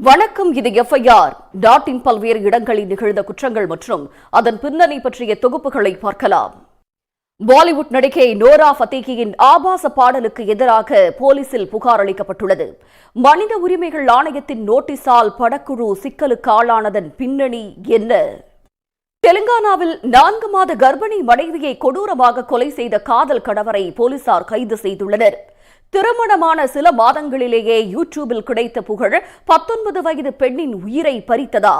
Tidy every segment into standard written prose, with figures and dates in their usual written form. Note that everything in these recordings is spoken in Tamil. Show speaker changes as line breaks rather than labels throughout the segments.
வணக்கம். இது எஃப்ஐஆர். நாட்டின் பல்வேறு இடங்களில் நிகழ்ந்த குற்றங்கள் மற்றும் அதன் பின்னணி பற்றிய தொகுப்புகளை பார்க்கலாம். பாலிவுட் நடிகை நோரா ஃபத்தேகியின் ஆபாச பாடலுக்கு எதிராக போலீசில் புகார் அளிக்கப்பட்டுள்ளது. மனித உரிமைகள் ஆணையத்தின் நோட்டீஸால் படக்குழு சிக்கலுக்கு ஆளானதன் பின்னணி என்ன? தெலுங்கானாவில் 4 மாத கர்ப்பிணி மனைவியை கொடூரமாக கொலை செய்த காதல் கணவரை போலீசார் கைது செய்துள்ளனர். திருமணமான சில மாதங்களிலேயே யூடியூபில் கிடைத்த புகழ் 19 வயது பெண்ணின் உயிரை பறித்ததா?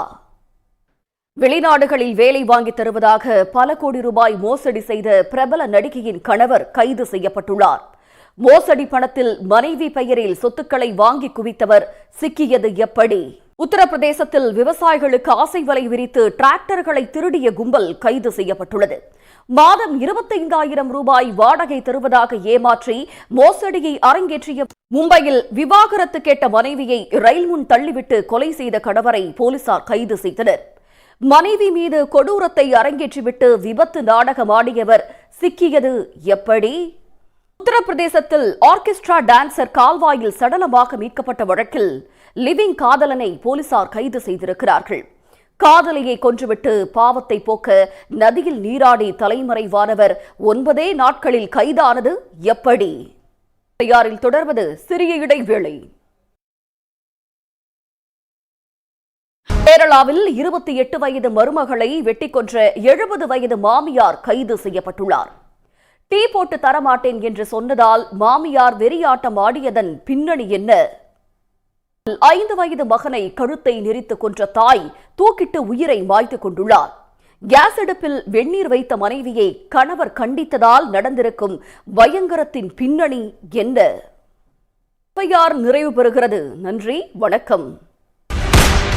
வெளிநாடுகளில் வேலை வாங்கி தருவதாக பல கோடி ரூபாய் மோசடி செய்த பிரபல நடிகையின் கணவர் கைது செய்யப்பட்டுள்ளார். மோசடி பணத்தில் மனைவி பெயரில் சொத்துக்களை வாங்கி குவித்தவர் சிக்கியது எப்படி? உத்தரப்பிரதேசத்தில் விவசாயிகளுக்கு ஆசை வலை விரித்து டிராக்டர்களை திருடிய கும்பல் கைது செய்யப்பட்டுள்ளது. மாதம் 25,000 ரூபாய் வாடகை தருவதாக ஏமாற்றி மோசடியை அரங்கேற்றிய மும்பையில் விவாகரத்து கேட்ட மனைவியை ரயில் முன் தள்ளிவிட்டு கொலை செய்த கணவரை போலீசார் கைது செய்தனர். மனைவி மீது கொடூரத்தை அரங்கேற்றிவிட்டு விபத்து நாடகமாடியவர் சிக்கியது எப்படி? உத்தரப்பிரதேசத்தில் ஆர்கெஸ்ட்ரா டான்சர் கால்வாயில் சடலமாக மீட்கப்பட்ட வழக்கில் லிவிங் காதலனை போலீசார் கைது செய்திருக்கிறார்கள். காதலியை கொன்றுவிட்டு பாவத்தை போக்க நதியில் நீராடி தலைமறைவானவர் 9 நாட்களில் கைதானது எப்படி? தயாரில் தொடர்வது சிறிய இடைவேளை. கேரளாவில் 28 வயது மருமகளை வெட்டிக் கொன்ற 70 வயது மாமியார் கைது செய்யப்பட்டுள்ளார். டீ போட்டு தரமாட்டேன் என்று சொன்னதால் மாமியார் வெறியாட்டம் ஆடியதன் பின்னணி என்ன? 5 வயது மகனை கழுத்தை நெரித்து கொன்ற தாய் தூக்கிட்டு உயிரை மாய்த்துக் கொண்டுள்ளார். கேஸ் அடுப்பில் வெந்நீர் வைத்த மனைவியை கணவர் கண்டித்ததால் நடந்திருக்கும் பயங்கரத்தின் பின்னணி என்ன? எஃப்ஐஆர் நிறைவு பெறுகிறது. நன்றி, வணக்கம்.